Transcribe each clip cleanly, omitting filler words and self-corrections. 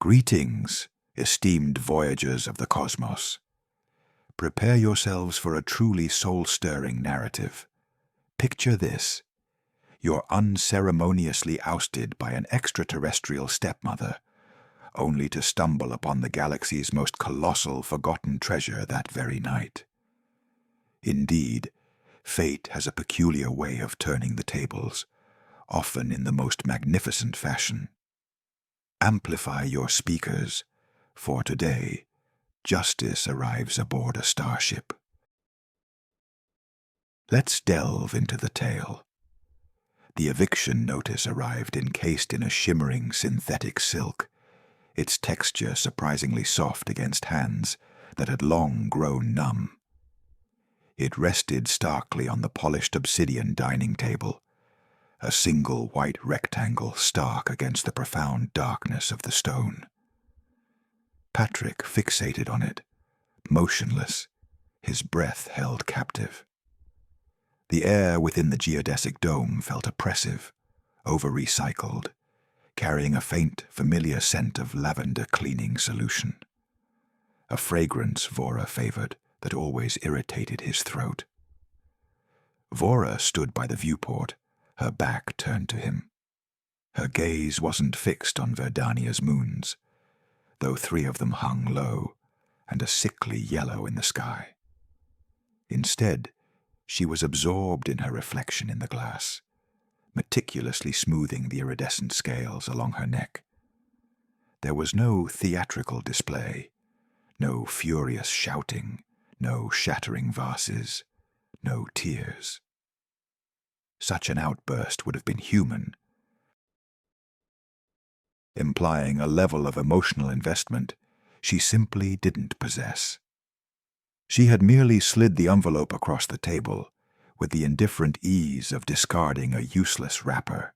Greetings, esteemed voyagers of the cosmos. Prepare yourselves for a truly soul-stirring narrative. Picture this. You're unceremoniously ousted by an extraterrestrial stepmother, only to stumble upon the galaxy's most colossal forgotten treasure that very night. Indeed, fate has a peculiar way of turning the tables, often in the most magnificent fashion. Amplify your speakers, for today, justice arrives aboard a starship. Let's delve into the tale. The eviction notice arrived encased in a shimmering synthetic silk, its texture surprisingly soft against hands that had long grown numb. It rested starkly on the polished obsidian dining table, a single white rectangle stark against the profound darkness of the stone. Patrick fixated on it, motionless, his breath held captive. The air within the geodesic dome felt oppressive, over-recycled, carrying a faint, familiar scent of lavender cleaning solution. A fragrance Vora favored that always irritated his throat. Vora stood by the viewport, her back turned to him. Her gaze wasn't fixed on Verdania's moons, though 3 of them hung low and a sickly yellow in the sky. Instead, she was absorbed in her reflection in the glass, meticulously smoothing the iridescent scales along her neck. There was no theatrical display, no furious shouting, no shattering vases, no tears. Such an outburst would have been human, implying a level of emotional investment she simply didn't possess. She had merely slid the envelope across the table with the indifferent ease of discarding a useless wrapper.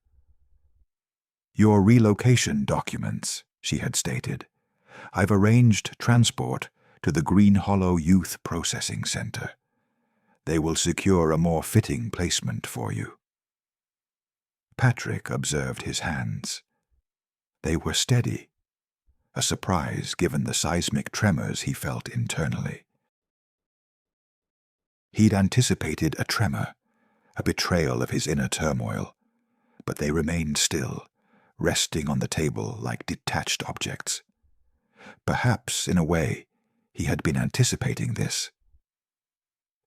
"Your relocation documents," she had stated. "I've arranged transport to the Green Hollow Youth Processing Center. They will secure a more fitting placement for you." Patrick observed his hands. They were steady, a surprise given the seismic tremors he felt internally. He'd anticipated a tremor, a betrayal of his inner turmoil, but they remained still, resting on the table like detached objects. Perhaps, in a way, he had been anticipating this.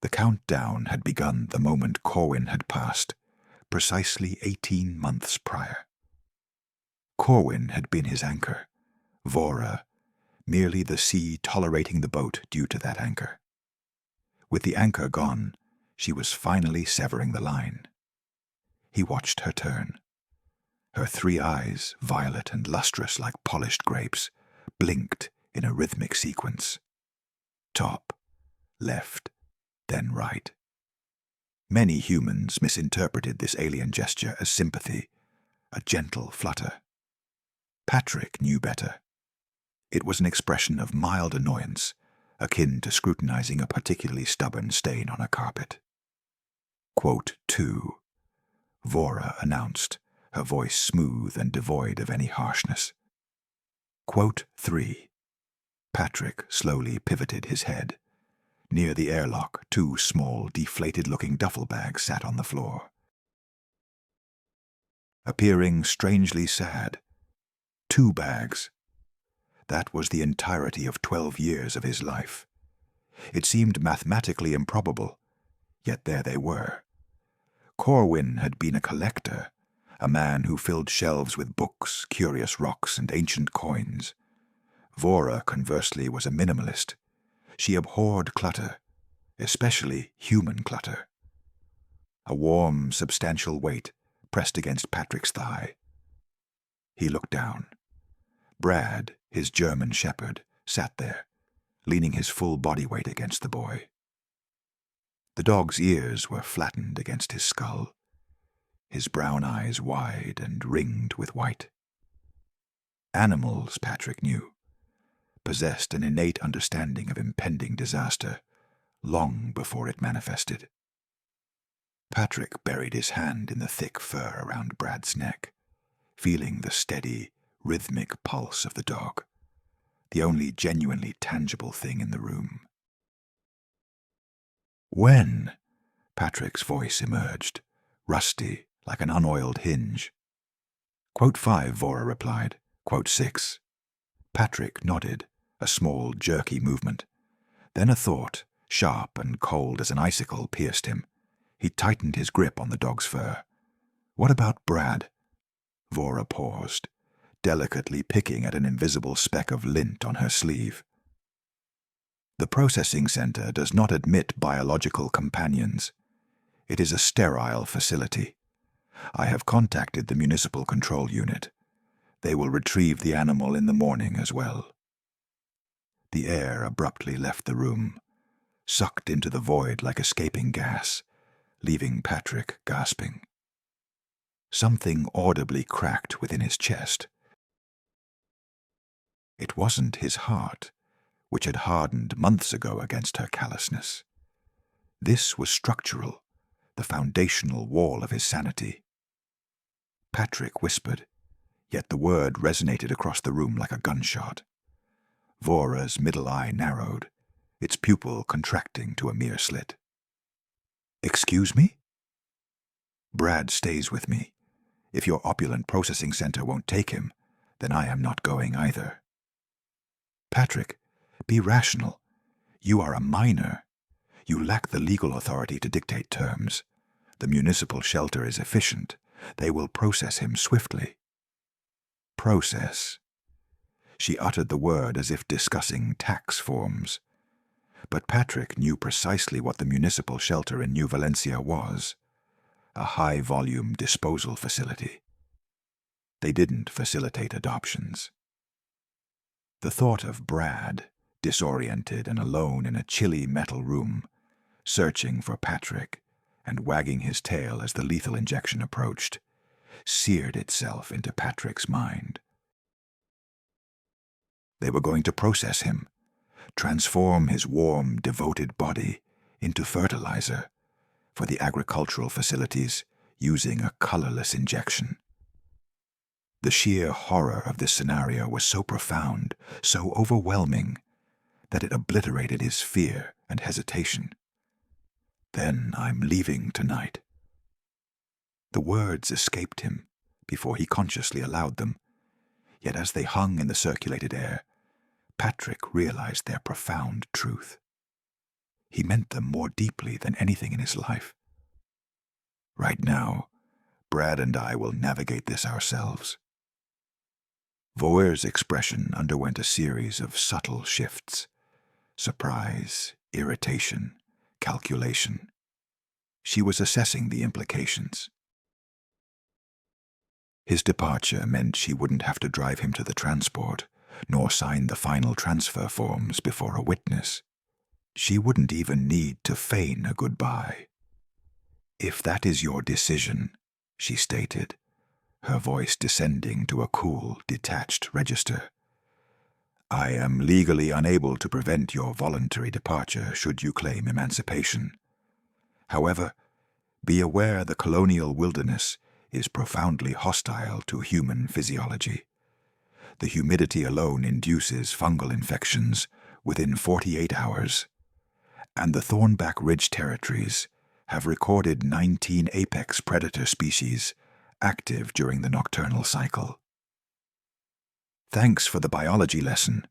The countdown had begun the moment Corwin had passed, precisely 18 months prior. Corwin had been his anchor, Vora, merely the sea tolerating the boat due to that anchor. With the anchor gone, she was finally severing the line. He watched her turn. Her 3 eyes, violet and lustrous like polished grapes, blinked in a rhythmic sequence. Top, left, then right. Many humans misinterpreted this alien gesture as sympathy, a gentle flutter. Patrick knew better. It was an expression of mild annoyance, akin to scrutinizing a particularly stubborn stain on a carpet. Quote 2, Vora announced, her voice smooth and devoid of any harshness. Quote 3. Patrick slowly pivoted his head. Near the airlock, 2 small, deflated-looking duffel bags sat on the floor. Appearing strangely sad. 2 bags. That was the entirety of 12 years of his life. It seemed mathematically improbable, yet there they were. Corwin had been a collector, a man who filled shelves with books, curious rocks, and ancient coins. Vora, conversely, was a minimalist. She abhorred clutter, especially human clutter. A warm, substantial weight pressed against Patrick's thigh. He looked down. Brad, his German shepherd, sat there, leaning his full body weight against the boy. The dog's ears were flattened against his skull, his brown eyes wide and ringed with white. Animals, Patrick knew, possessed an innate understanding of impending disaster long before it manifested. Patrick buried his hand in the thick fur around Brad's neck, feeling the steady, rhythmic pulse of the dog. the only genuinely tangible thing in the room. "When?" Patrick's voice emerged, rusty like an unoiled hinge. "Quote 5, Vora replied. Quote 6. Patrick nodded, a small, jerky movement. Then a thought, sharp and cold as an icicle, pierced him. He tightened his grip on the dog's fur. "What about Brad?" Vora paused, delicately picking at an invisible speck of lint on her sleeve. "The processing center does not admit biological companions. It is a sterile facility. I have contacted the municipal control unit. They will retrieve the animal in the morning as well." The air abruptly left the room, sucked into the void like escaping gas, leaving Patrick gasping. Something audibly cracked within his chest. It wasn't his heart, which had hardened months ago against her callousness. This was structural, the foundational wall of his sanity. Patrick whispered, yet the word resonated across the room like a gunshot. Vora's middle eye narrowed, its pupil contracting to a mere slit. "Excuse me?" "Brad stays with me. If your opulent processing center won't take him, then I am not going either." "Patrick, be rational. You are a minor. You lack the legal authority to dictate terms. The municipal shelter is efficient. They will process him swiftly." Process. She uttered the word as if discussing tax forms. But Patrick knew precisely what the municipal shelter in New Valencia was: a high-volume disposal facility. They didn't facilitate adoptions. The thought of Brad, disoriented and alone in a chilly metal room, searching for Patrick and wagging his tail as the lethal injection approached, seared itself into Patrick's mind. They were going to process him, transform his warm, devoted body into fertilizer for the agricultural facilities using a colorless injection. The sheer horror of this scenario was so profound, so overwhelming, that it obliterated his fear and hesitation. "Then I'm leaving tonight." The words escaped him before he consciously allowed them, yet as they hung in the circulated air, Patrick realized their profound truth. He meant them more deeply than anything in his life. "Right now, Brad and I will navigate this ourselves." Voer's expression underwent a series of subtle shifts: surprise, irritation, calculation. She was assessing the implications. His departure meant she wouldn't have to drive him to the transport, nor sign the final transfer forms before a witness. She wouldn't even need to feign a goodbye. "If that is your decision," she stated, her voice descending to a cool, detached register, "I am legally unable to prevent your voluntary departure should you claim emancipation. However, be aware the colonial wilderness is profoundly hostile to human physiology. The humidity alone induces fungal infections within 48 hours, and the Thornback Ridge territories have recorded 19 apex predator species active during the nocturnal cycle." "Thanks for the biology lesson,"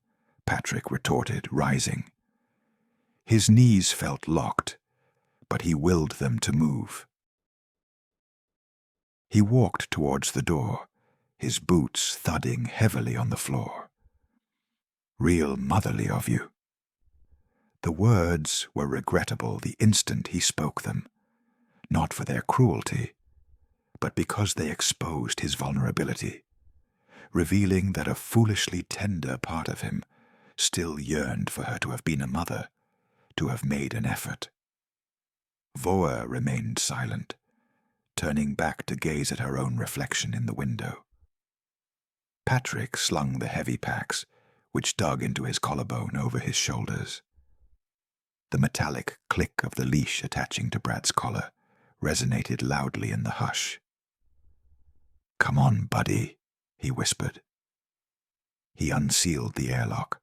Patrick retorted, rising. His knees felt locked, but he willed them to move. He walked towards the door, his boots thudding heavily on the floor. "Real motherly of you." The words were regrettable the instant he spoke them, not for their cruelty, but because they exposed his vulnerability, revealing that a foolishly tender part of him still yearned for her to have been a mother, to have made an effort. Voer remained silent, turning back to gaze at her own reflection in the window. Patrick slung the heavy packs, which dug into his collarbone, over his shoulders. The metallic click of the leash attaching to Brad's collar resonated loudly in the hush. "Come on, buddy," he whispered. He unsealed the airlock,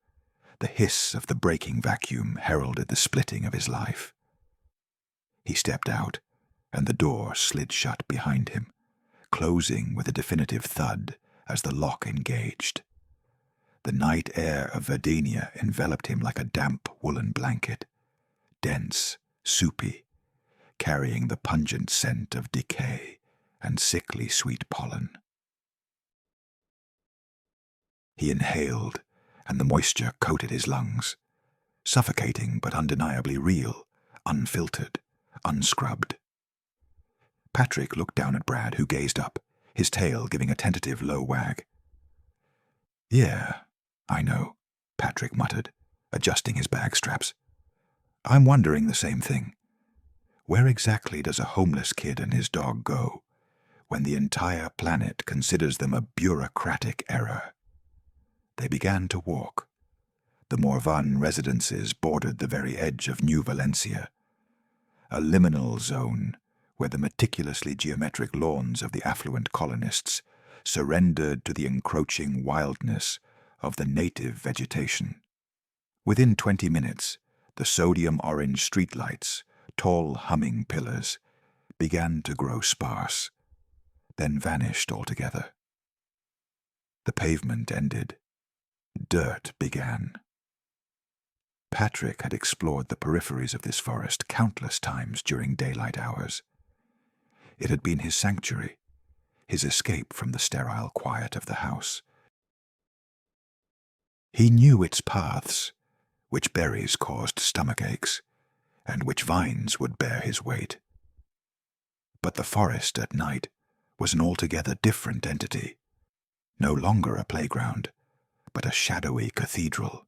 The hiss of the breaking vacuum heralded the splitting of his life. He stepped out, and the door slid shut behind him, closing with a definitive thud as the lock engaged. The night air of Verdania enveloped him like a damp woolen blanket, dense, soupy, carrying the pungent scent of decay and sickly sweet pollen. He inhaled, and the moisture coated his lungs, suffocating but undeniably real, unfiltered, unscrubbed. Patrick looked down at Brad, who gazed up, his tail giving a tentative low wag. "Yeah, I know," Patrick muttered, adjusting his bag straps. "I'm wondering the same thing. Where exactly does a homeless kid and his dog go when the entire planet considers them a bureaucratic error?" They began to walk. The Morvan residences bordered the very edge of New Valencia, a liminal zone where the meticulously geometric lawns of the affluent colonists surrendered to the encroaching wildness of the native vegetation. Within 20 minutes, the sodium-orange streetlights, tall humming pillars, began to grow sparse, then vanished altogether. The pavement ended. Dirt began. Patrick had explored the peripheries of this forest countless times during daylight hours. It had been his sanctuary, his escape from the sterile quiet of the house. He knew its paths, which berries caused stomach aches, and which vines would bear his weight. But the forest at night was an altogether different entity, no longer a playground, but a shadowy cathedral.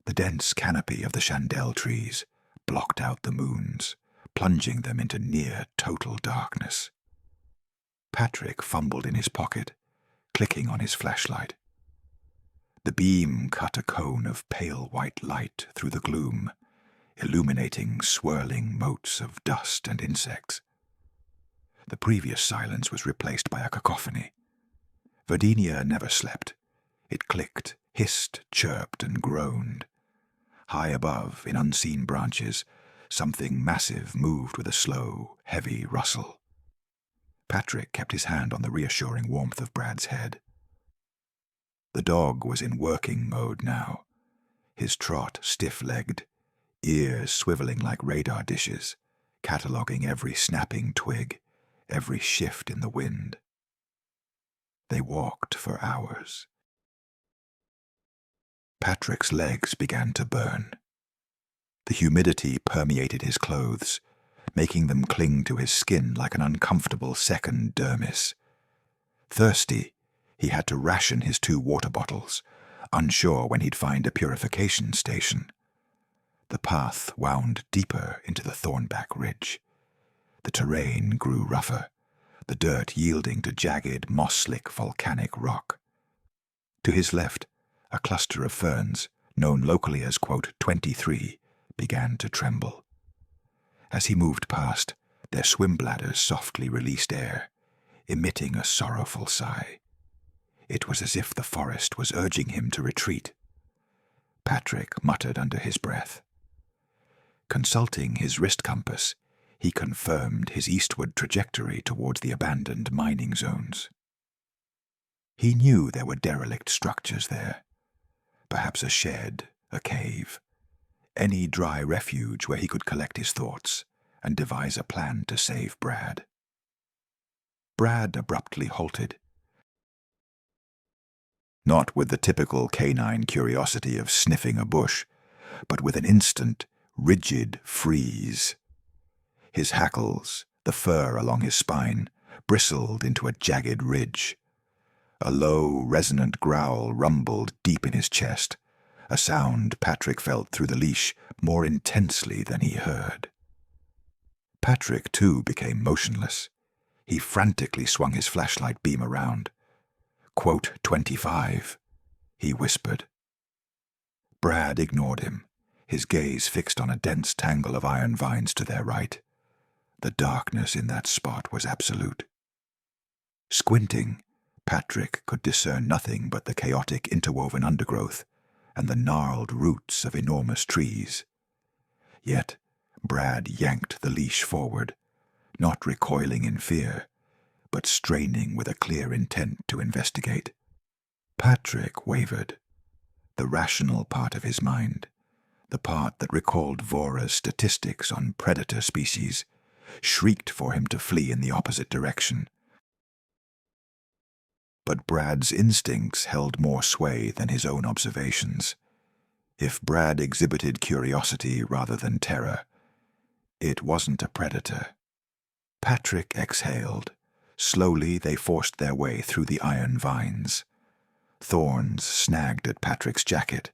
The dense canopy of the chandelle trees blocked out the moons, plunging them into near total darkness. Patrick fumbled in his pocket, clicking on his flashlight. The beam cut a cone of pale white light through the gloom, illuminating swirling motes of dust and insects. The previous silence was replaced by a cacophony. Verdania never slept. It clicked, hissed, chirped, and groaned. High above, in unseen branches, something massive moved with a slow, heavy rustle. Patrick kept his hand on the reassuring warmth of Brad's head. The dog was in working mode now, his trot stiff-legged, ears swiveling like radar dishes, cataloguing every snapping twig, every shift in the wind. They walked for hours. Patrick's legs began to burn. The humidity permeated his clothes, making them cling to his skin like an uncomfortable second dermis. Thirsty, he had to ration his 2 water bottles, unsure when he'd find a purification station. The path wound deeper into the Thornback Ridge. The terrain grew rougher, the dirt yielding to jagged, moss-slick volcanic rock. To his left, a cluster of ferns, known locally as, quote, 23, began to tremble. As he moved past, their swim bladders softly released air, emitting a sorrowful sigh. It was as if the forest was urging him to retreat. Patrick muttered under his breath. Consulting his wrist compass, he confirmed his eastward trajectory towards the abandoned mining zones. He knew there were derelict structures there. Perhaps a shed, a cave, any dry refuge where he could collect his thoughts and devise a plan to save Brad. Brad abruptly halted. Not with the typical canine curiosity of sniffing a bush, but with an instant, rigid freeze. His hackles, the fur along his spine, bristled into a jagged ridge. A low, resonant growl rumbled deep in his chest, a sound Patrick felt through the leash more intensely than he heard. Patrick, too, became motionless. He frantically swung his flashlight beam around. "Quote 25, he whispered. Brad ignored him, his gaze fixed on a dense tangle of iron vines to their right. The darkness in that spot was absolute. Squinting, Patrick could discern nothing but the chaotic interwoven undergrowth and the gnarled roots of enormous trees. Yet Brad yanked the leash forward, not recoiling in fear, but straining with a clear intent to investigate. Patrick wavered. The rational part of his mind, the part that recalled Vora's statistics on predator species, shrieked for him to flee in the opposite direction. But Brad's instincts held more sway than his own observations. If Brad exhibited curiosity rather than terror, it wasn't a predator. Patrick exhaled. Slowly they forced their way through the iron vines. Thorns snagged at Patrick's jacket,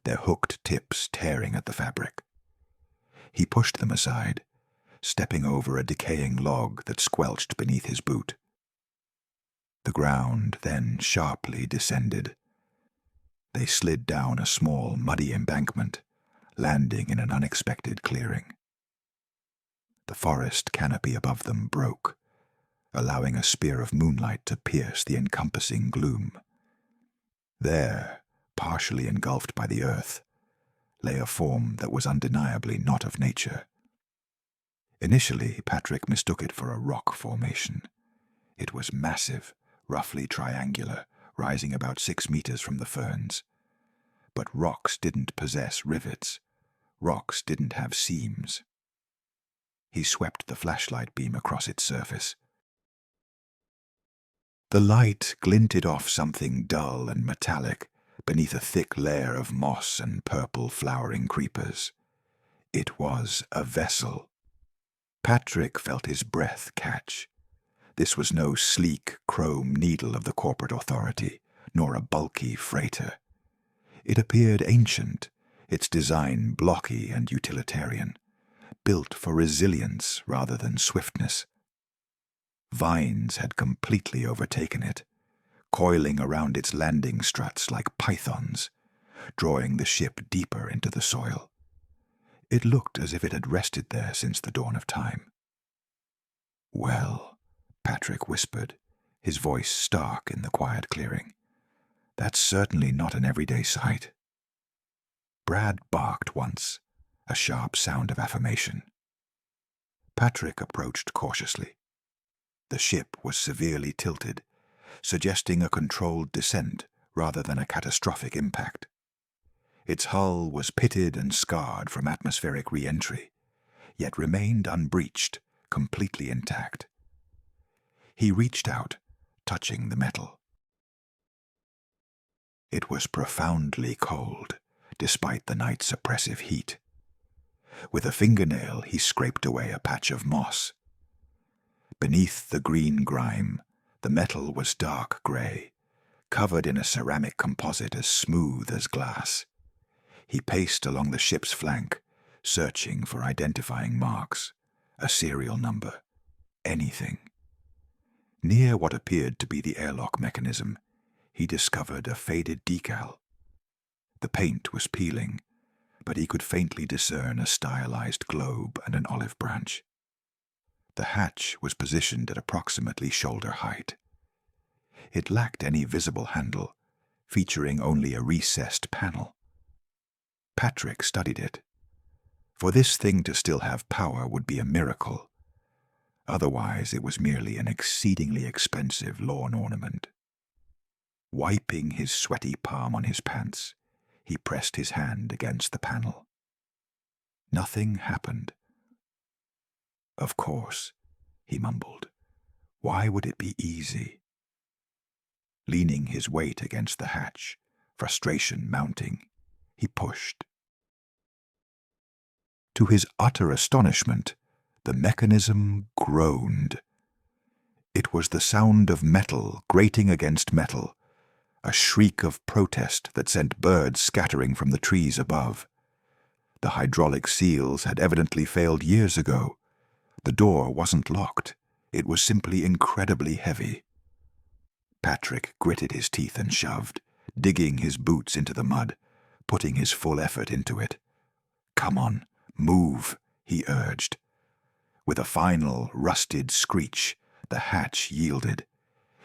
their hooked tips tearing at the fabric. He pushed them aside, stepping over a decaying log that squelched beneath his boot. The ground then sharply descended. They slid down a small, muddy embankment, landing in an unexpected clearing. The forest canopy above them broke, allowing a spear of moonlight to pierce the encompassing gloom. There, partially engulfed by the earth, lay a form that was undeniably not of nature. Initially, Patrick mistook it for a rock formation. It was massive, roughly triangular, rising about 6 meters from the ferns. But rocks didn't possess rivets. Rocks didn't have seams. He swept the flashlight beam across its surface. The light glinted off something dull and metallic beneath a thick layer of moss and purple flowering creepers. It was a vessel. Patrick felt his breath catch. This was no sleek chrome needle of the corporate authority, nor a bulky freighter. It appeared ancient, its design blocky and utilitarian, built for resilience rather than swiftness. Vines had completely overtaken it, coiling around its landing struts like pythons, drawing the ship deeper into the soil. It looked as if it had rested there since the dawn of time. "Well," Patrick whispered, his voice stark in the quiet clearing, "that's certainly not an everyday sight." Brad barked once, a sharp sound of affirmation. Patrick approached cautiously. The ship was severely tilted, suggesting a controlled descent rather than a catastrophic impact. Its hull was pitted and scarred from atmospheric re-entry, yet remained unbreached, completely intact. He reached out, touching the metal. It was profoundly cold, despite the night's oppressive heat. With a fingernail, he scraped away a patch of moss. Beneath the green grime, the metal was dark gray, covered in a ceramic composite as smooth as glass. He paced along the ship's flank, searching for identifying marks, a serial number, anything. Near what appeared to be the airlock mechanism, he discovered a faded decal. The paint was peeling, but he could faintly discern a stylized globe and an olive branch. The hatch was positioned at approximately shoulder height. It lacked any visible handle, featuring only a recessed panel. Patrick studied it. For this thing to still have power would be a miracle. Otherwise, it was merely an exceedingly expensive lawn ornament. Wiping his sweaty palm on his pants, he pressed his hand against the panel. Nothing happened. "Of course," he mumbled. "Why would it be easy?" Leaning his weight against the hatch, frustration mounting, he pushed. To his utter astonishment, the mechanism groaned. It was the sound of metal grating against metal, a shriek of protest that sent birds scattering from the trees above. The hydraulic seals had evidently failed years ago. The door wasn't locked. It was simply incredibly heavy. Patrick gritted his teeth and shoved, digging his boots into the mud, putting his full effort into it. "Come on, move," he urged. With a final, rusted screech, the hatch yielded.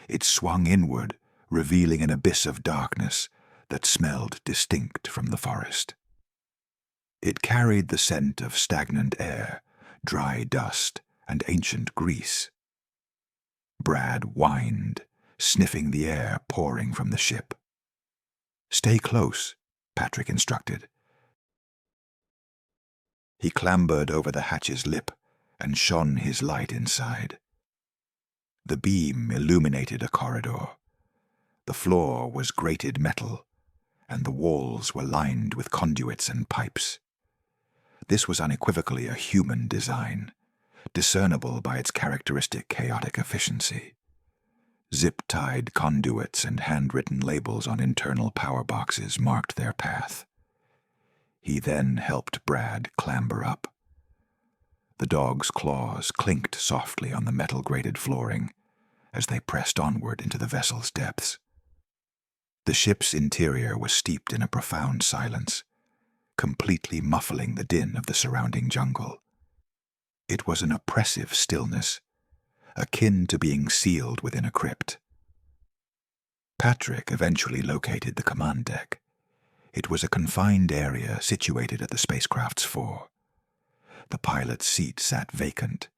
It swung inward, revealing an abyss of darkness, that smelled distinct from the forest. It carried the scent of stagnant air, dry dust, and ancient grease. Brad whined, sniffing the air pouring from the ship. "Stay close," Patrick instructed. He clambered over the hatch's lip and shone his light inside. The beam illuminated a corridor. The floor was grated metal, and the walls were lined with conduits and pipes. This was unequivocally a human design, discernible by its characteristic chaotic efficiency. Zip-tied conduits and handwritten labels on internal power boxes marked their path. He then helped Brad clamber up. The dog's claws clinked softly on the metal-grated flooring as they pressed onward into the vessel's depths. The ship's interior was steeped in a profound silence, completely muffling the din of the surrounding jungle. It was an oppressive stillness, akin to being sealed within a crypt. Patrick eventually located the command deck. It was a confined area situated at the spacecraft's fore. The pilot's seat sat vacant,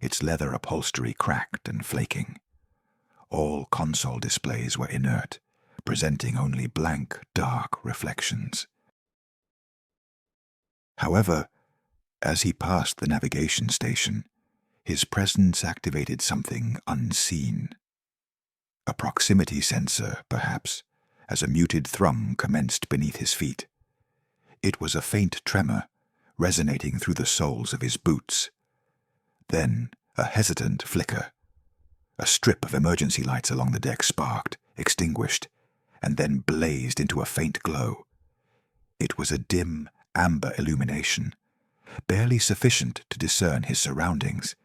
its leather upholstery cracked and flaking. All console displays were inert, presenting only blank, dark reflections. However, as he passed the navigation station, his presence activated something unseen. A proximity sensor, perhaps, as a muted thrum commenced beneath his feet. It was a faint tremor, resonating through the soles of his boots. Then a hesitant flicker. A strip of emergency lights along the deck sparked, extinguished, and then blazed into a faint glow. It was a dim, amber illumination, barely sufficient to discern his surroundings,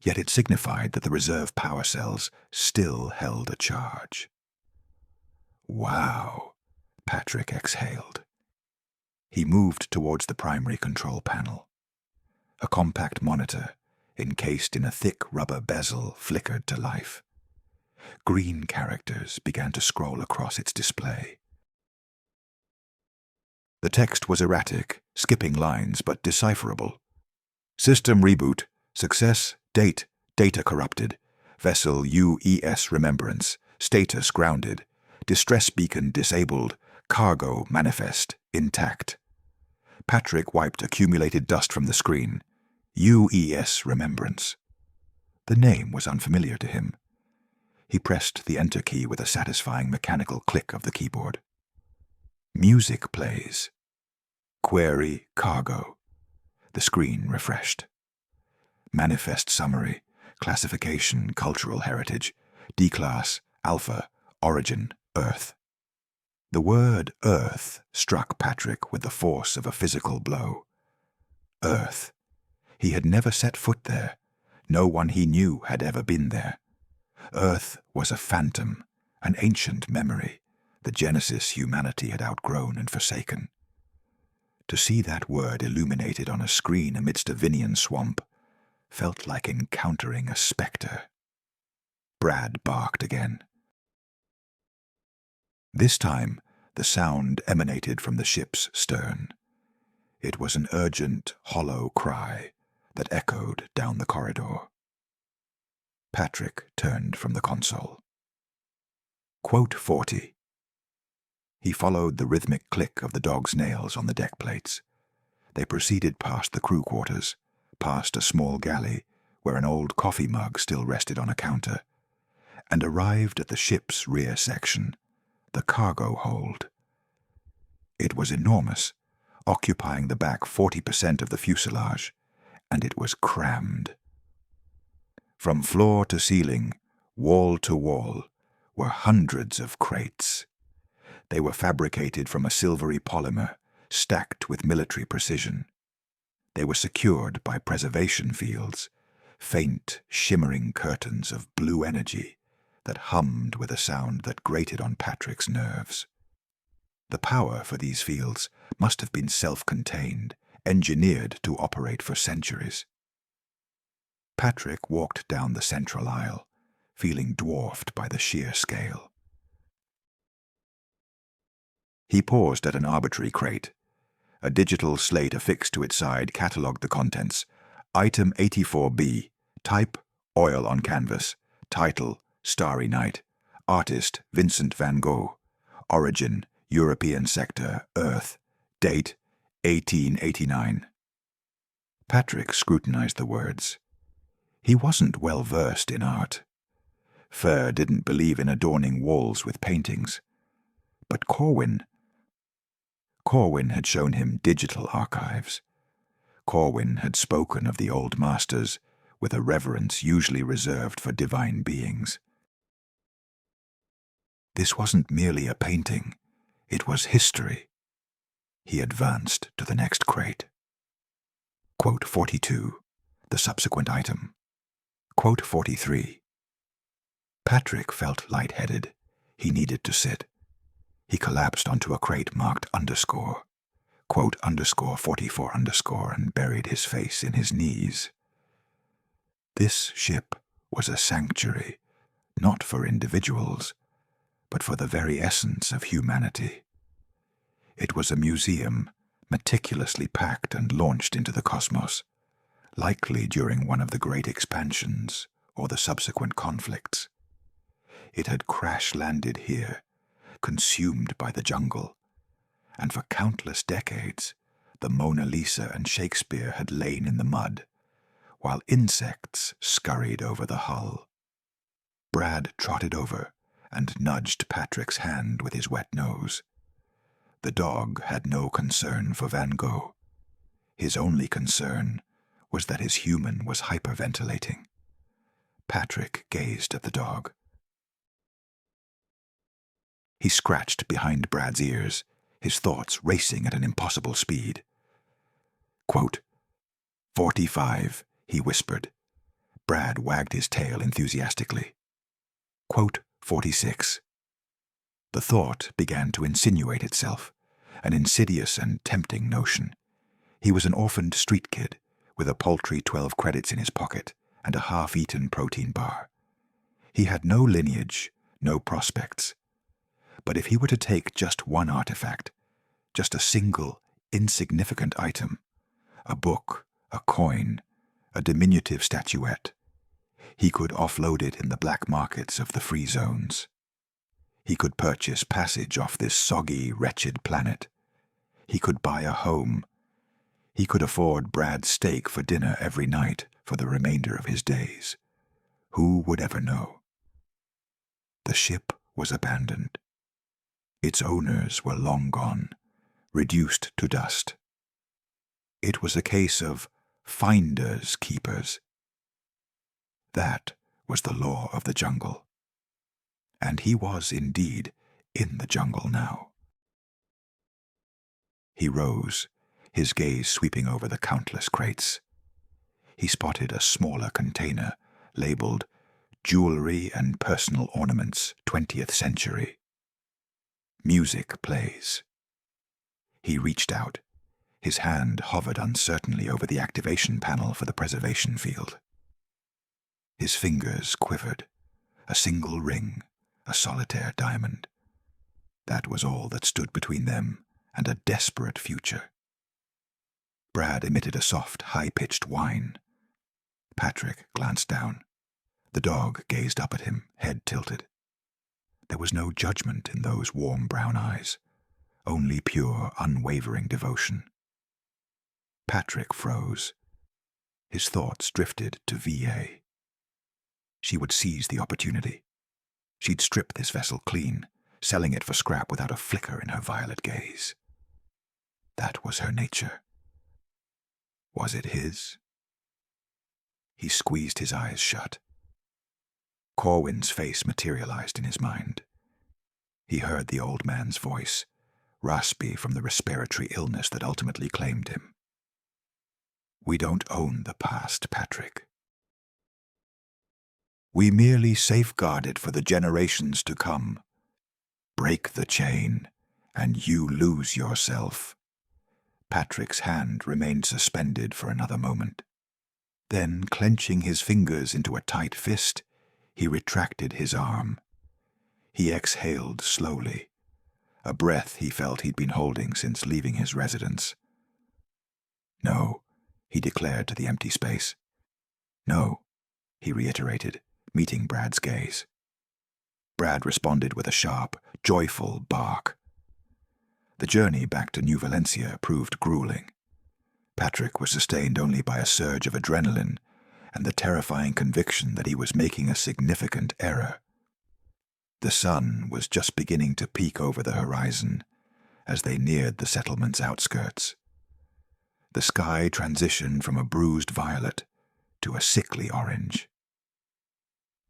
yet it signified that the reserve power cells still held a charge. "Wow," Patrick exhaled. He moved towards the primary control panel. A compact monitor, encased in a thick rubber bezel, flickered to life. Green characters began to scroll across its display. The text was erratic, skipping lines, but decipherable. "System reboot. Success. Date. Data corrupted. Vessel UES Remembrance. Status grounded. Distress beacon disabled. Cargo manifest intact." Patrick wiped accumulated dust from the screen. UES Remembrance. The name was unfamiliar to him. He pressed the enter key with a satisfying mechanical click of the keyboard. Music plays. Query cargo. The screen refreshed. Manifest summary. Classification, cultural heritage. D-class, Alpha, origin, Earth. The word Earth struck Patrick with the force of a physical blow. Earth. He had never set foot there. No one he knew had ever been there. Earth was a phantom, an ancient memory, the genesis humanity had outgrown and forsaken. To see that word illuminated on a screen amidst a Vinian swamp felt like encountering a spectre. Brad barked again. This time, the sound emanated from the ship's stern. It was an urgent, hollow cry that echoed down the corridor. Patrick turned from the console. Quote 40. He followed the rhythmic click of the dog's nails on the deck plates. They proceeded past the crew quarters, past a small galley where an old coffee mug still rested on a counter, and arrived at the ship's rear section, the cargo hold. It was enormous, occupying the back 40% of the fuselage, and it was crammed. From floor to ceiling, wall to wall, were hundreds of crates. They were fabricated from a silvery polymer, stacked with military precision. They were secured by preservation fields, faint, shimmering curtains of blue energy that hummed with a sound that grated on Patrick's nerves. The power for these fields must have been self-contained, engineered to operate for centuries. Patrick walked down the central aisle, feeling dwarfed by the sheer scale. He paused at an arbitrary crate. A digital slate affixed to its side catalogued the contents. Item 84B. Type, oil on canvas. Title, Starry Night. Artist, Vincent van Gogh. Origin, European sector, Earth. Date, 1889. Patrick scrutinized the words. He wasn't well versed in art. Fer didn't believe in adorning walls with paintings. But Corwin had shown him digital archives. Corwin had spoken of the old masters with a reverence usually reserved for divine beings. This wasn't merely a painting, it was history. He advanced to the next crate. Quote 42, the subsequent item. Quote 43. Patrick felt lightheaded. He needed to sit. He collapsed onto a crate marked underscore. Quote underscore 44 underscore and buried his face in his knees. This ship was a sanctuary, not for individuals, but for the very essence of humanity. It was a museum, meticulously packed and launched into the cosmos, likely during one of the great expansions or the subsequent conflicts. It had crash-landed here, consumed by the jungle, and for countless decades the Mona Lisa and Shakespeare had lain in the mud, while insects scurried over the hull. Brad trotted over and nudged Patrick's hand with his wet nose. The dog had no concern for Van Gogh. His only concern was that his human was hyperventilating. Patrick gazed at the dog. He scratched behind Brad's ears, his thoughts racing at an impossible speed. Quote, 45, he whispered. Brad wagged his tail enthusiastically. Quote 46. The thought began to insinuate itself, an insidious and tempting notion. He was an orphaned street kid, with a paltry 12 credits in his pocket and a half-eaten protein bar. He had no lineage, no prospects. But if he were to take just one artifact, just a single, insignificant item, a book, a coin, a diminutive statuette, he could offload it in the black markets of the free zones. He could purchase passage off this soggy, wretched planet. He could buy a home. He could afford Brad's steak for dinner every night for the remainder of his days. Who would ever know? The ship was abandoned. Its owners were long gone, reduced to dust. It was a case of finders keepers. That was the law of the jungle. And he was indeed in the jungle now. He rose, his gaze sweeping over the countless crates. He spotted a smaller container labeled Jewelry and Personal Ornaments, 20th Century. Music plays. He reached out. His hand hovered uncertainly over the activation panel for the preservation field. His fingers quivered. A single ring, a solitaire diamond. That was all that stood between them and a desperate future. Brad emitted a soft, high-pitched whine. Patrick glanced down. The dog gazed up at him, head tilted. There was no judgment in those warm brown eyes, only pure, unwavering devotion. Patrick froze. His thoughts drifted to VA. She would seize the opportunity. She'd strip this vessel clean, selling it for scrap without a flicker in her violet gaze. That was her nature. Was it his? He squeezed his eyes shut. Corwin's face materialized in his mind. He heard the old man's voice, raspy from the respiratory illness that ultimately claimed him. We don't own the past, Patrick. We merely safeguard it for the generations to come. Break the chain, and you lose yourself. Patrick's hand remained suspended for another moment. Then, clenching his fingers into a tight fist, he retracted his arm. He exhaled slowly. a breath he felt he'd been holding since leaving his residence. "No," he declared to the empty space. "No," he reiterated, meeting Brad's gaze. Brad responded with a sharp, joyful bark. The journey back to New Valencia proved grueling. Patrick was sustained only by a surge of adrenaline and the terrifying conviction that he was making a significant error. The sun was just beginning to peek over the horizon as they neared the settlement's outskirts. The sky transitioned from a bruised violet to a sickly orange.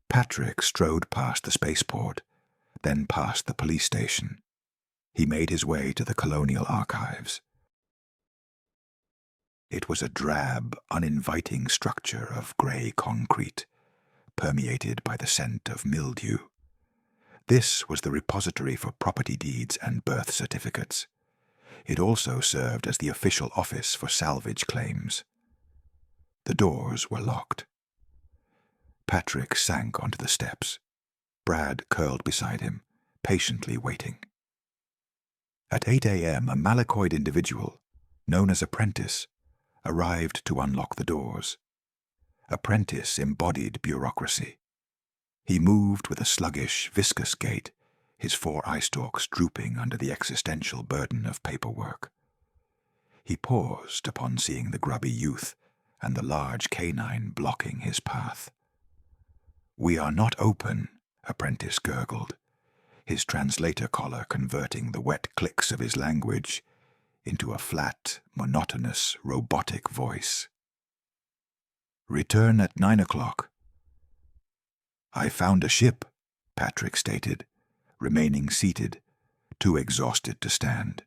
Patrick strode past the spaceport, then past the police station. He made his way to the Colonial Archives. It was a drab, uninviting structure of grey concrete, permeated by the scent of mildew. This was the repository for property deeds and birth certificates. It also served as the official office for salvage claims. The doors were locked. Patrick sank onto the steps. Brad curled beside him, patiently waiting. At 8 a.m., a malachoid individual, known as Apprentice, arrived to unlock the doors. Apprentice embodied bureaucracy. He moved with a sluggish, viscous gait, his 4 eyestalks drooping under the existential burden of paperwork. He paused upon seeing the grubby youth and the large canine blocking his path. "We are not open," Apprentice gurgled, his translator collar converting the wet clicks of his language into a flat, monotonous, robotic voice. "Return at 9 o'clock. "I found a ship," Patrick stated, remaining seated, too exhausted to stand.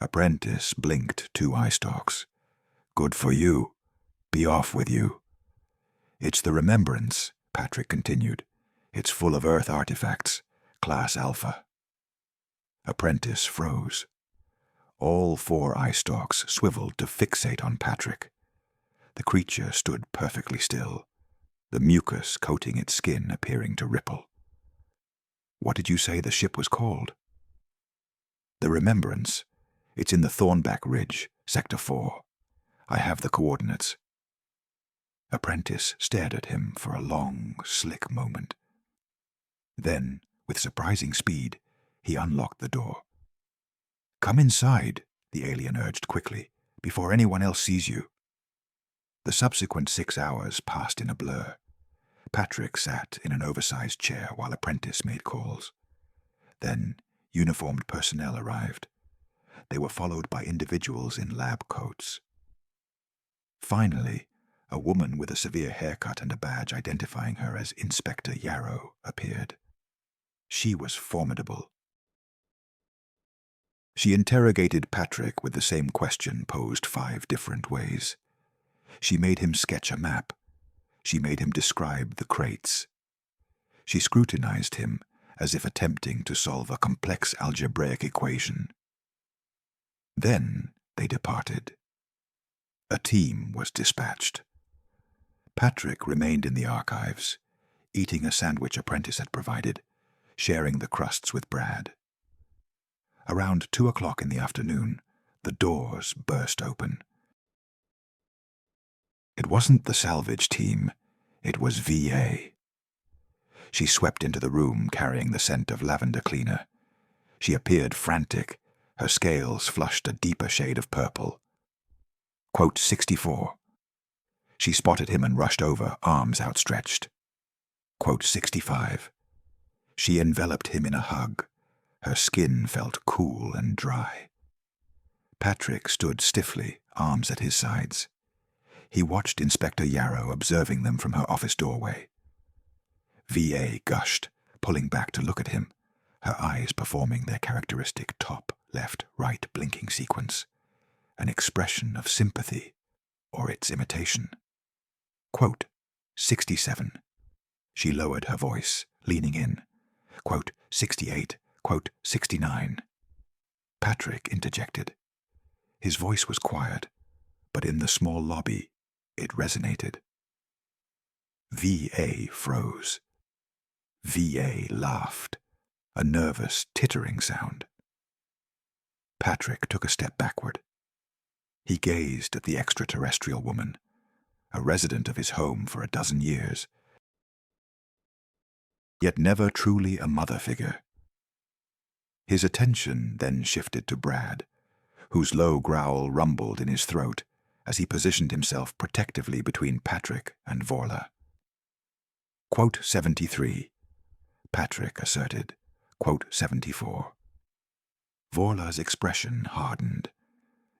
Apprentice blinked 2 eyestalks. "Good for you. Be off with you." "It's the Remembrance," Patrick continued. "It's full of Earth artifacts, Class Alpha." Apprentice froze. All 4 eyestalks swiveled to fixate on Patrick. The creature stood perfectly still, the mucus coating its skin appearing to ripple. "What did you say the ship was called?" "The Remembrance. It's in the Thornback Ridge, Sector 4. I have the coordinates." Apprentice stared at him for a long, slick moment. Then, with surprising speed, he unlocked the door. "Come inside," the alien urged quickly, "before anyone else sees you." The subsequent 6 hours passed in a blur. Patrick sat in an oversized chair while Apprentice made calls. Then, uniformed personnel arrived. They were followed by individuals in lab coats. Finally, a woman with a severe haircut and a badge identifying her as Inspector Yarrow appeared. She was formidable. She interrogated Patrick with the same question posed 5 different ways. She made him sketch a map. She made him describe the crates. She scrutinized him as if attempting to solve a complex algebraic equation. Then they departed. A team was dispatched. Patrick remained in the archives, eating a sandwich Apprentice had provided, sharing the crusts with Brad. Around 2 o'clock in the afternoon, the doors burst open. It wasn't the salvage team, it was VA. She swept into the room carrying the scent of lavender cleaner. She appeared frantic, her scales flushed a deeper shade of purple. Quote 64. She spotted him and rushed over, arms outstretched. Quote 65. She enveloped him in a hug. Her skin felt cool and dry. Patrick stood stiffly, arms at his sides. He watched Inspector Yarrow observing them from her office doorway. VA gushed, pulling back to look at him, her eyes performing their characteristic top, left, right blinking sequence, an expression of sympathy, or its imitation. Quote 67. She lowered her voice, leaning in. Quote 68. Quote 69. Patrick interjected. His voice was quiet, but in the small lobby, it resonated. VA froze. VA laughed, a nervous, tittering sound. Patrick took a step backward. He gazed at the extraterrestrial woman, a resident of his home for a dozen years, yet never truly a mother figure. His attention then shifted to Brad, whose low growl rumbled in his throat as he positioned himself protectively between Patrick and Vorla. Quote 73, Patrick asserted. Quote 74. Vorla's expression hardened.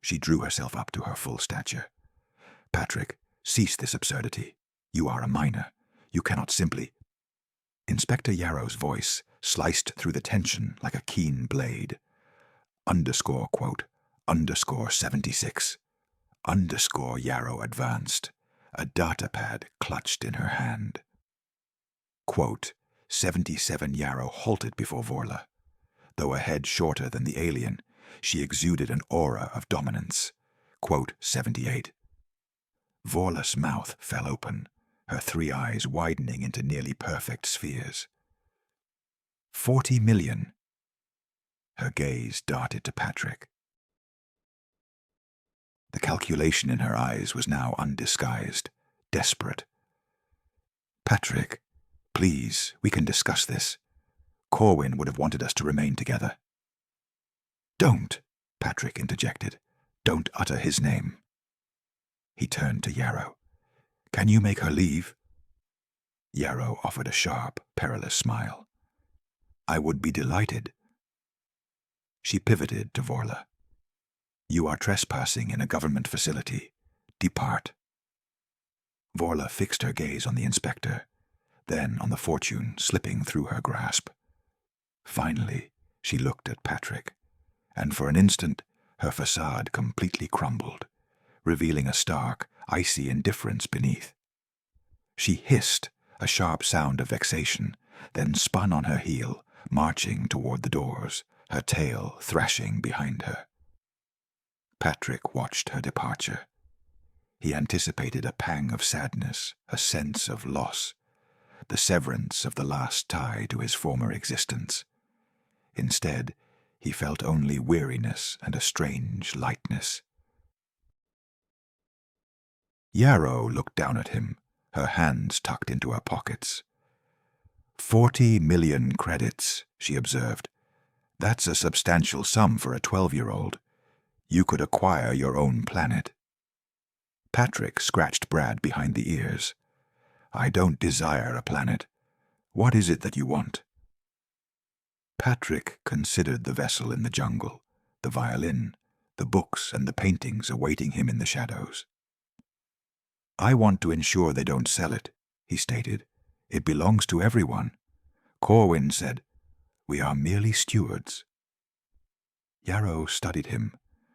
She drew herself up to her full stature. Patrick, cease this absurdity. You are a minor. You cannot simply... Inspector Yarrow's voice sliced through the tension like a keen blade. Underscore, quote, underscore 76. Underscore Yarrow advanced, a datapad clutched in her hand. Quote, 77 Yarrow halted before Vorla. Though a head shorter than the alien, she exuded an aura of dominance. Quote, 78. Vorla's mouth fell open, her three eyes widening into nearly perfect spheres. 40 million. Her gaze darted to Patrick. The calculation in her eyes was now undisguised, desperate. Patrick, please, we can discuss this. Corwin would have wanted us to remain together. Don't, Patrick interjected. Don't utter his name. He turned to Yarrow. Can you make her leave? Yarrow offered a sharp, perilous smile. I would be delighted. She pivoted to Vorla. You are trespassing in a government facility. Depart. Vorla fixed her gaze on the inspector, then on the fortune slipping through her grasp. Finally, she looked at Patrick, and for an instant her facade completely crumbled, revealing a stark, icy indifference beneath. She hissed, a sharp sound of vexation, then spun on her heel, marching toward the doors, her tail thrashing behind her. Patrick watched her departure. He anticipated a pang of sadness, a sense of loss, the severance of the last tie to his former existence. Instead, he felt only weariness and a strange lightness. Yarrow looked down at him, her hands tucked into her pockets. 40 million credits, she observed. That's a substantial sum for a 12-year-old. You could acquire your own planet. Patrick scratched Brad behind the ears. I don't desire a planet. What is it that you want? Patrick considered the vessel in the jungle, the violin, the books and the paintings awaiting him in the shadows. I want to ensure they don't sell it, he stated. It belongs to everyone. Corwin said, we are merely stewards. Yarrow studied him,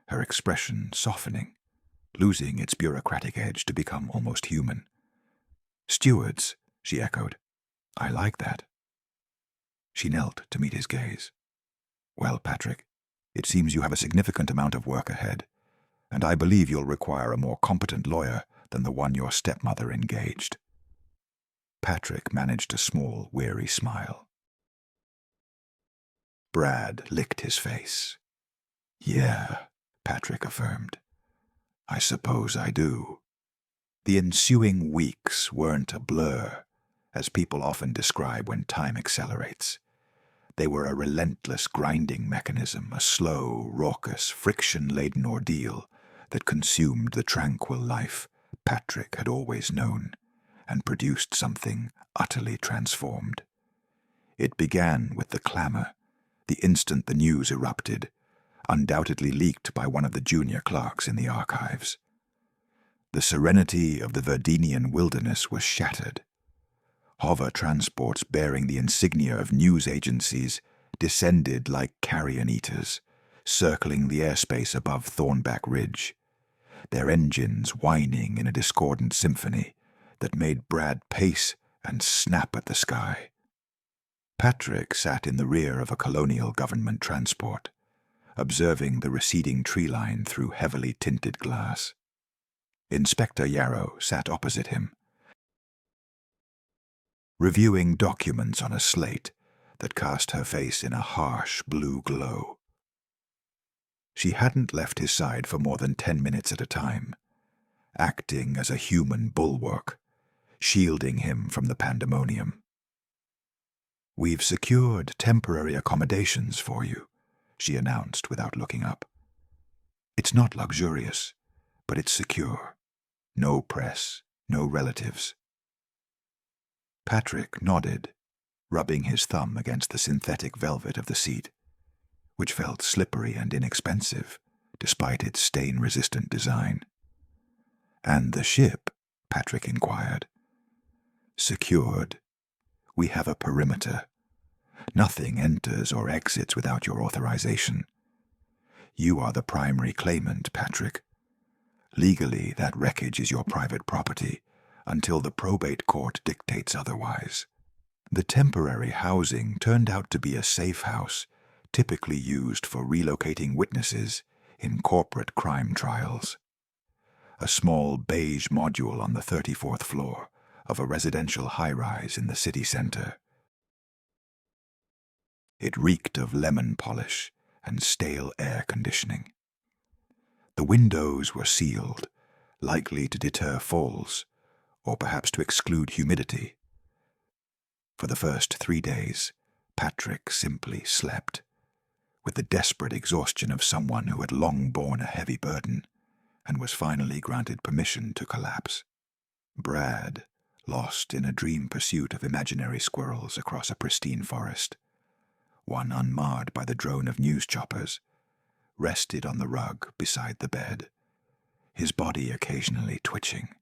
her expression softening, losing its bureaucratic edge to become almost human. Stewards, she echoed. I like that. She knelt to meet his gaze. Well, Patrick, it seems you have a significant amount of work ahead, and I believe you'll require a more competent lawyer than the one your stepmother engaged. Patrick managed a small, weary smile. Brad licked his face. Yeah, Patrick affirmed. I suppose I do. The ensuing weeks weren't a blur, as people often describe when time accelerates. They were a relentless grinding mechanism, a slow, raucous, friction-laden ordeal that consumed the tranquil life Patrick had always known and produced something utterly transformed. It began with the clamor, the instant the news erupted, undoubtedly leaked by one of the junior clerks in the archives. The serenity of the Verdenian wilderness was shattered. Hover transports bearing the insignia of news agencies descended like carrion eaters, circling the airspace above Thornback Ridge, their engines whining in a discordant symphony that made Brad pace and snap at the sky. Patrick sat in the rear of a colonial government transport, observing the receding tree line through heavily tinted glass. Inspector Yarrow sat opposite him, reviewing documents on a slate, that cast her face in a harsh blue glow. She hadn't left his side for more than 10 minutes at a time, acting as a human bulwark, shielding him from the pandemonium. "We've secured temporary accommodations for you," she announced without looking up. "It's not luxurious, but it's secure. No press, no relatives." Patrick nodded, rubbing his thumb against the synthetic velvet of the seat, which felt slippery and inexpensive, despite its stain-resistant design. "And the ship?" Patrick inquired. "Secured. We have a perimeter. Nothing enters or exits without your authorization. You are the primary claimant, Patrick. Legally, that wreckage is your private property, until the probate court dictates otherwise. The temporary housing turned out to be a safe house, typically used for relocating witnesses in corporate crime trials. A small beige module on the 34th floor of a residential high-rise in the city center. It reeked of lemon polish and stale air conditioning. The windows were sealed, likely to deter falls, or perhaps to exclude humidity. For the first 3 days, Patrick simply slept, with the desperate exhaustion of someone who had long borne a heavy burden and was finally granted permission to collapse. Brad, lost in a dream pursuit of imaginary squirrels across a pristine forest, one unmarred by the drone of news choppers, rested on the rug beside the bed, his body occasionally twitching.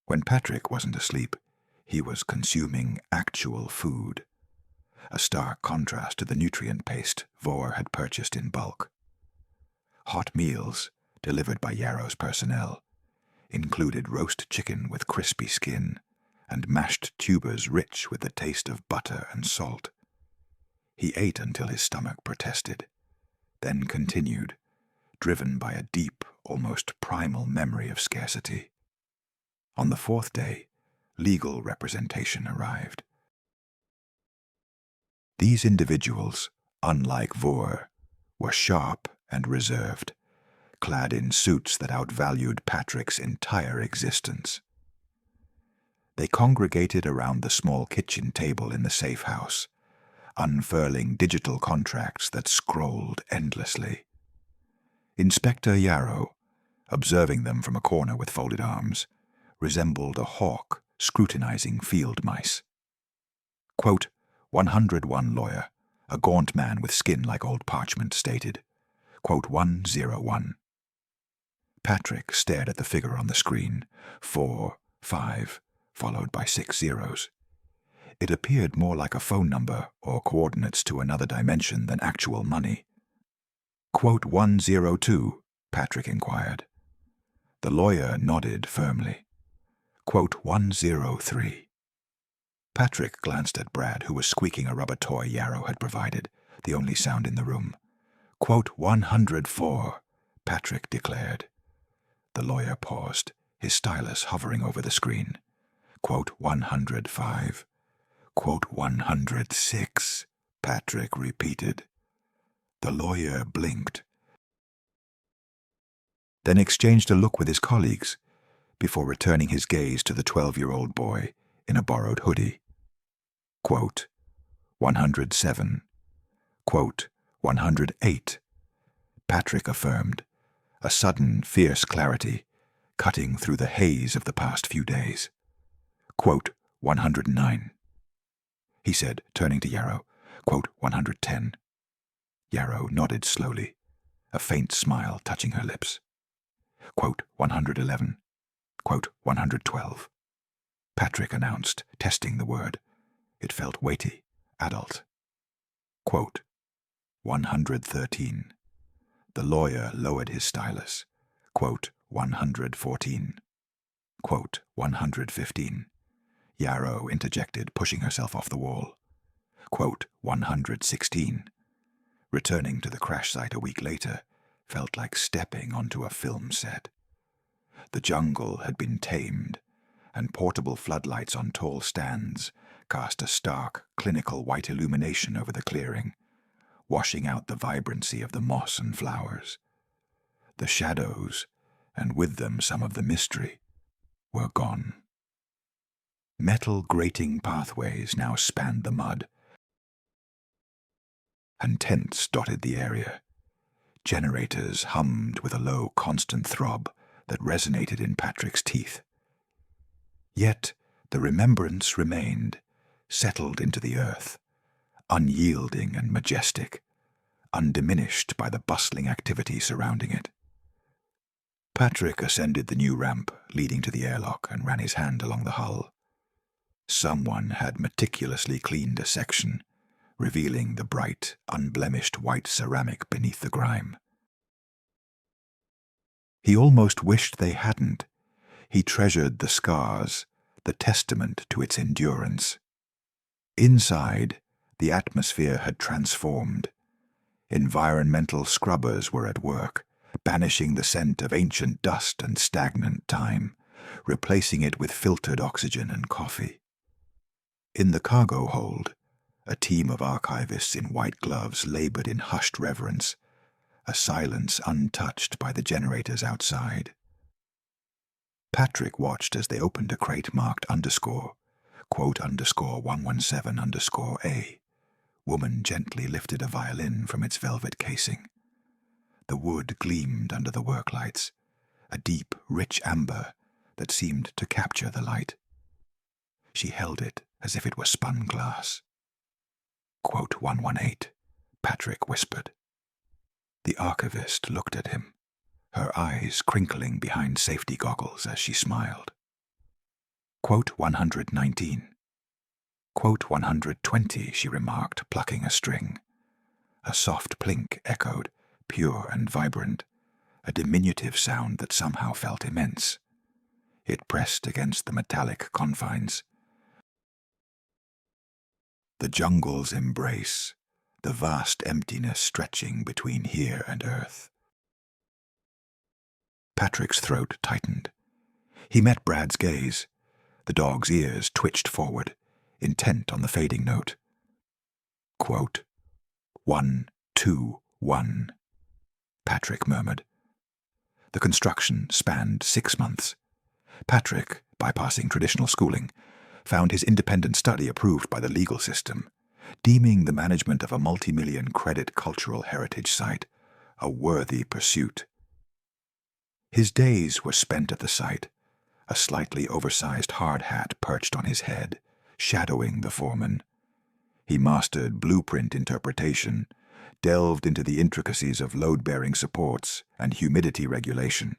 When Patrick wasn't asleep, he was consuming actual food, a stark contrast to the nutrient paste Vor had purchased in bulk. Hot meals, delivered by Yarrow's personnel, included roast chicken with crispy skin and mashed tubers rich with the taste of butter and salt. He ate until his stomach protested, then continued, driven by a deep, almost primal memory of scarcity. On the 4th day, legal representation arrived. These individuals, unlike Vor, were sharp and reserved, clad in suits that outvalued Patrick's entire existence. They congregated around the small kitchen table in the safe house, unfurling digital contracts that scrolled endlessly. Inspector Yarrow, observing them from a corner with folded arms, resembled a hawk scrutinizing field mice. Quote, 101 lawyer, a gaunt man with skin like old parchment, stated. Quote 101. Patrick stared at the figure on the screen, 4, 5, followed by 6 zeros. It appeared more like a phone number or coordinates to another dimension than actual money. Quote 102, Patrick inquired. The lawyer nodded firmly. Quote 103. Patrick glanced at Brad, who was squeaking a rubber toy Yarrow had provided, the only sound in the room. Quote 104, Patrick declared. The lawyer paused, his stylus hovering over the screen. Quote 105. Quote 106, Patrick repeated. The lawyer blinked, then exchanged a look with his colleagues, before returning his gaze to the 12-year-old boy in a borrowed hoodie. Quote 107. Quote 108, Patrick affirmed, a sudden, fierce clarity cutting through the haze of the past few days. Quote 109. He said, turning to Yarrow. Quote 110. Yarrow nodded slowly, a faint smile touching her lips. Quote 111. Quote 112. Patrick announced, testing the word. It felt weighty, adult. Quote 113. The lawyer lowered his stylus. Quote 114. Quote 115. Yarrow interjected, pushing herself off the wall. Quote 116. Returning to the crash site a week later felt like stepping onto a film set. The jungle had been tamed, and portable floodlights on tall stands cast a stark, clinical white illumination over the clearing, washing out the vibrancy of the moss and flowers. The shadows, and with them some of the mystery, were gone. Metal grating pathways now spanned the mud, and tents dotted the area. Generators hummed with a low, constant throb that resonated in Patrick's teeth. Yet the remembrance remained, settled into the earth, unyielding and majestic, undiminished by the bustling activity surrounding it. Patrick ascended the new ramp leading to the airlock and ran his hand along the hull. Someone had meticulously cleaned a section, revealing the bright, unblemished white ceramic beneath the grime. He almost wished they hadn't. He treasured the scars, the testament to its endurance. Inside, the atmosphere had transformed. Environmental scrubbers were at work, banishing the scent of ancient dust and stagnant time, replacing it with filtered oxygen and coffee. In the cargo hold, a team of archivists in white gloves labored in hushed reverence, a silence untouched by the generators outside. Patrick watched as they opened a crate marked _117_A. Woman gently lifted a violin from its velvet casing. The wood gleamed under the work lights, a deep, rich amber that seemed to capture the light. She held it as if it were spun glass. _118, Patrick whispered. The archivist looked at him, her eyes crinkling behind safety goggles as she smiled. _119. _120, she remarked, plucking a string. A soft plink echoed, pure and vibrant, a diminutive sound that somehow felt immense. It pressed against the metallic confines. The jungle's embrace, the vast emptiness stretching between here and earth. Patrick's throat tightened. He met Brad's gaze. The dog's ears twitched forward, intent on the fading note. 121, Patrick murmured. The construction spanned 6 months. Patrick, bypassing traditional schooling, found his independent study approved by the legal system, deeming the management of a multi-million credit cultural heritage site a worthy pursuit. His days were spent at the site, a slightly oversized hard hat perched on his head, shadowing the foreman. He mastered blueprint interpretation, delved into the intricacies of load-bearing supports and humidity regulation.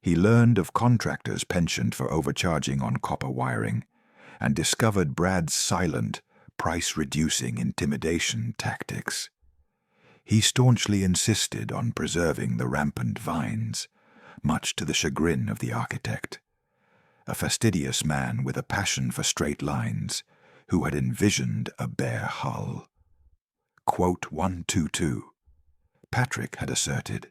He learned of contractors pensioned for overcharging on copper wiring, and discovered Brad's silent, price-reducing intimidation tactics. He staunchly insisted on preserving the rampant vines, much to the chagrin of the architect, a fastidious man with a passion for straight lines, who had envisioned a bare hull. 122, Patrick had asserted,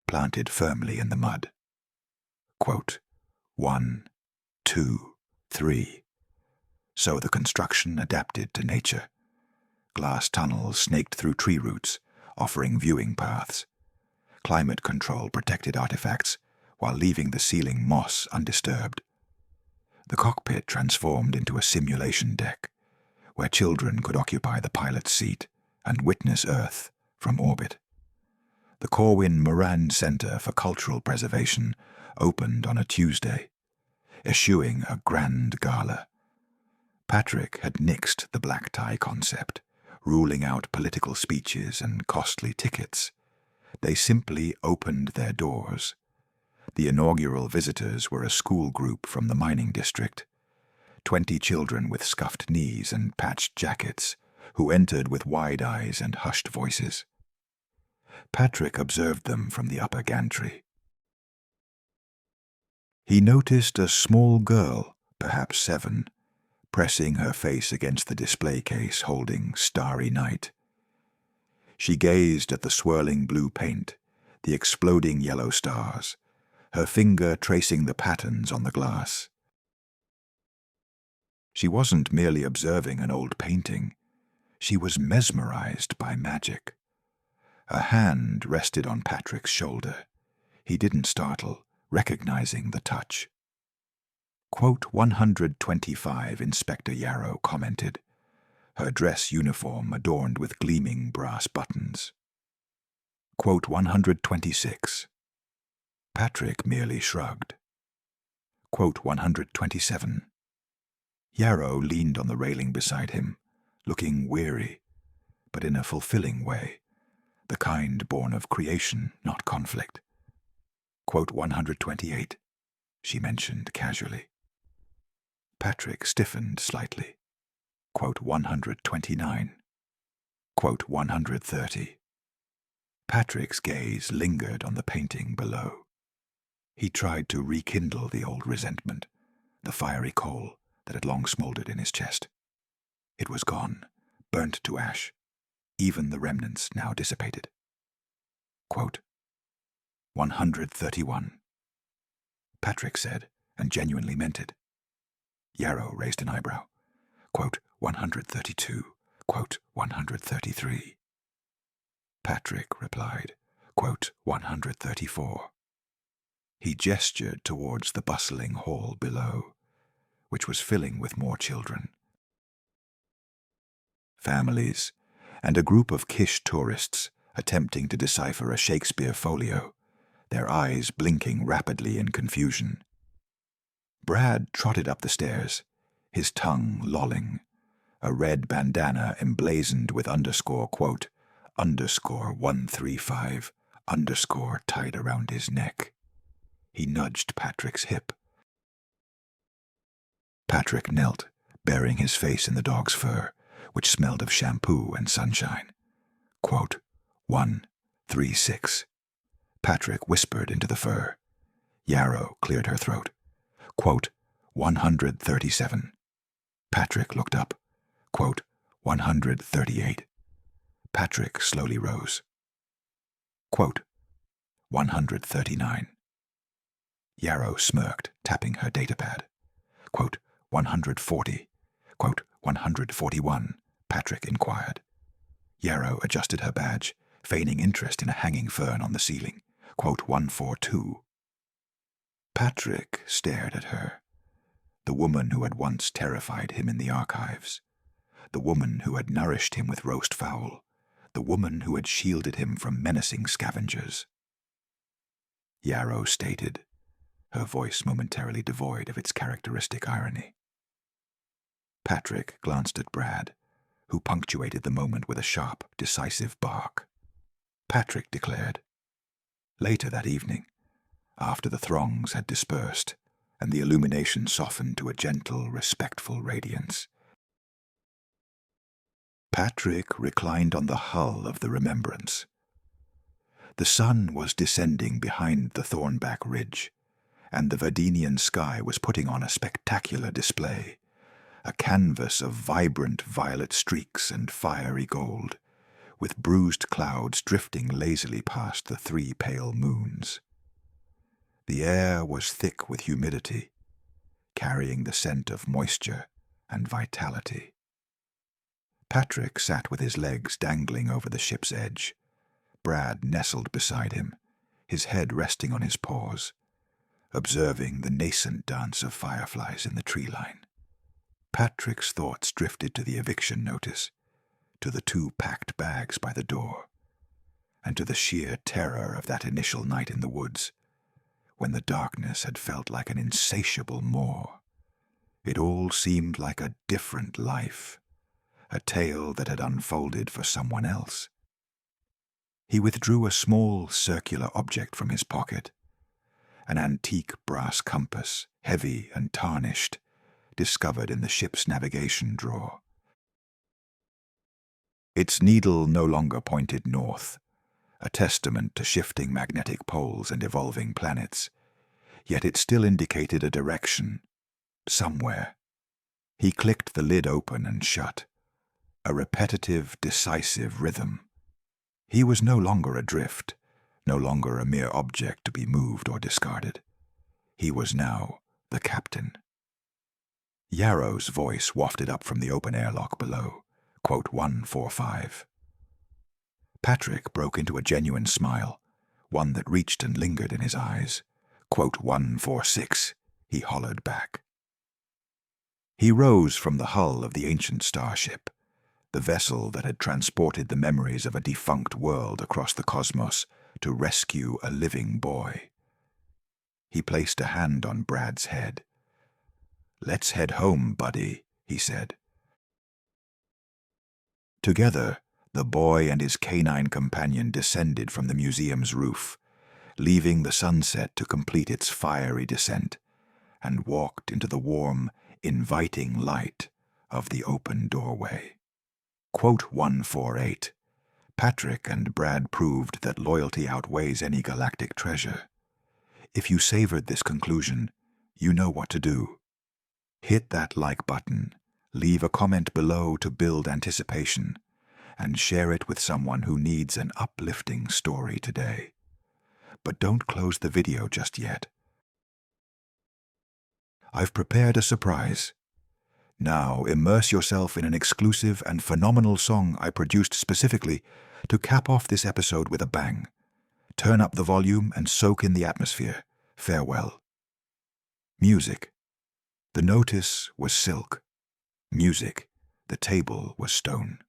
planted firmly in the mud. 1, 2, 3. So the construction adapted to nature. Glass tunnels snaked through tree roots, offering viewing paths. Climate control protected artifacts, while leaving the ceiling moss undisturbed. The cockpit transformed into a simulation deck, where children could occupy the pilot's seat and witness Earth from orbit. The Corwin Moran Center for Cultural Preservation opened on a Tuesday, eschewing a grand gala. Patrick had nixed the black tie concept, ruling out political speeches and costly tickets. They simply opened their doors. The inaugural visitors were a school group from the mining district, 20 children with scuffed knees and patched jackets, who entered with wide eyes and hushed voices. Patrick observed them from the upper gantry. He noticed a small girl, perhaps 7, pressing her face against the display case holding Starry Night. She gazed at the swirling blue paint, the exploding yellow stars, her finger tracing the patterns on the glass. She wasn't merely observing an old painting. She was mesmerized by magic. A hand rested on Patrick's shoulder. He didn't startle, recognizing the touch. Quote 125, Inspector Yarrow commented, her dress uniform adorned with gleaming brass buttons. Quote 126. Patrick merely shrugged. Quote 127. Yarrow leaned on the railing beside him, looking weary, but in a fulfilling way, the kind born of creation, not conflict. Quote 128, she mentioned casually. Patrick stiffened slightly. Quote 129. Quote 130. Patrick's gaze lingered on the painting below. He tried to rekindle the old resentment, the fiery coal that had long smoldered in his chest. It was gone, burnt to ash, even the remnants now dissipated. Quote 131. Patrick said, and genuinely meant it. Yarrow raised an eyebrow. Quote 132. Quote 133. Patrick replied, quote 134. He gestured towards the bustling hall below, which was filling with more children. Families, and a group of Kish tourists attempting to decipher a Shakespeare folio, their eyes blinking rapidly in confusion. Brad trotted up the stairs, his tongue lolling, a red bandana emblazoned with quote, _135, tied around his neck. He nudged Patrick's hip. Patrick knelt, burying his face in the dog's fur, which smelled of shampoo and sunshine. Quote 136. Patrick whispered into the fur. Yarrow cleared her throat. Quote 137. Patrick looked up. Quote 138. Patrick slowly rose. Quote 139. Yarrow smirked, tapping her datapad. Quote 140. Quote 141, Patrick inquired. Yarrow adjusted her badge, feigning interest in a hanging fern on the ceiling. Quote 142. Patrick stared at her. The woman who had once terrified him in the archives. The woman who had nourished him with roast fowl. The woman who had shielded him from menacing scavengers. Yarrow stated, her voice momentarily devoid of its characteristic irony. Patrick glanced at Brad, who punctuated the moment with a sharp, decisive bark. Patrick declared. Later that evening, after the throngs had dispersed and the illumination softened to a gentle, respectful radiance, Patrick reclined on the hull of the Remembrance. The sun was descending behind the Thornback Ridge, and the Verdenian sky was putting on a spectacular display, a canvas of vibrant violet streaks and fiery gold, with bruised clouds drifting lazily past the 3 pale moons. The air was thick with humidity, carrying the scent of moisture and vitality. Patrick sat with his legs dangling over the ship's edge. Brad nestled beside him, his head resting on his paws, observing the nascent dance of fireflies in the tree line. Patrick's thoughts drifted to the eviction notice, to the 2 packed bags by the door, and to the sheer terror of that initial night in the woods, when the darkness had felt like an insatiable maw. It all seemed like a different life, a tale that had unfolded for someone else. He withdrew a small circular object from his pocket, an antique brass compass, heavy and tarnished, discovered in the ship's navigation drawer. Its needle no longer pointed north, a testament to shifting magnetic poles and evolving planets, yet it still indicated a direction, somewhere. He clicked the lid open and shut, a repetitive, decisive rhythm. He was no longer adrift, no longer a mere object to be moved or discarded. He was now the captain. Yarrow's voice wafted up from the open airlock below. Quote 145. Patrick broke into a genuine smile, one that reached and lingered in his eyes. Quote 146, he hollered back. He rose from the hull of the ancient starship, the vessel that had transported the memories of a defunct world across the cosmos to rescue a living boy. He placed a hand on Brad's head. "Let's head home, buddy," he said. Together, the boy and his canine companion descended from the museum's roof, leaving the sunset to complete its fiery descent, and walked into the warm, inviting light of the open doorway. Quote 148. Patrick and Brad proved that loyalty outweighs any galactic treasure. If you savored this conclusion, you know what to do. Hit that like button, leave a comment below to build anticipation, and share it with someone who needs an uplifting story today. But don't close the video just yet. I've prepared a surprise. Now immerse yourself in an exclusive and phenomenal song I produced specifically to cap off this episode with a bang. Turn up the volume and soak in the atmosphere. Farewell. Music. The notice was silk. Music. The table was stone.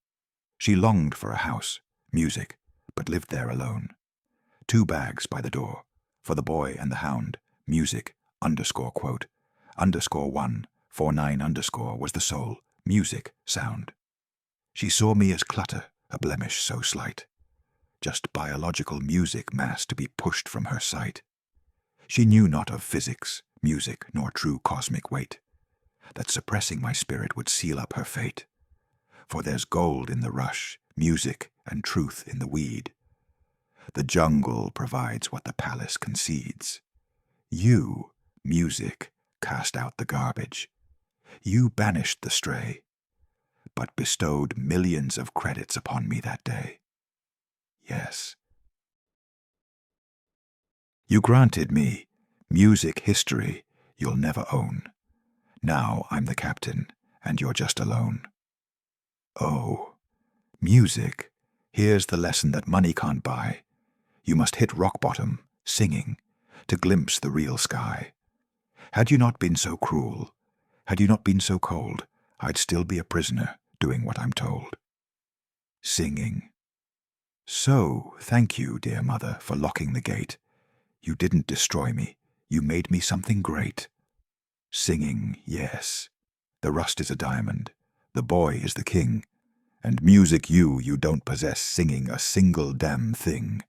She longed for a house, music, but lived there alone. 2 bags by the door, for the boy and the hound, music, _quote, _149_ was the soul, music, sound. She saw me as clutter, a blemish so slight, just biological music mass to be pushed from her sight. She knew not of physics, music, nor true cosmic weight, that suppressing my spirit would seal up her fate. For there's gold in the rush, music, and truth in the weed. The jungle provides what the palace concedes. You, music, cast out the garbage. You banished the stray, but bestowed millions of credits upon me that day. Yes. You granted me music history you'll never own. Now I'm the captain, and you're just alone. Oh, music, here's the lesson that money can't buy. You must hit rock bottom, singing, to glimpse the real sky. Had you not been so cruel, had you not been so cold, I'd still be a prisoner, doing what I'm told. Singing. So, thank you, dear mother, for locking the gate. You didn't destroy me, you made me something great. Singing, yes. The rust is a diamond, the boy is the king, and music you don't possess singing a single damn thing.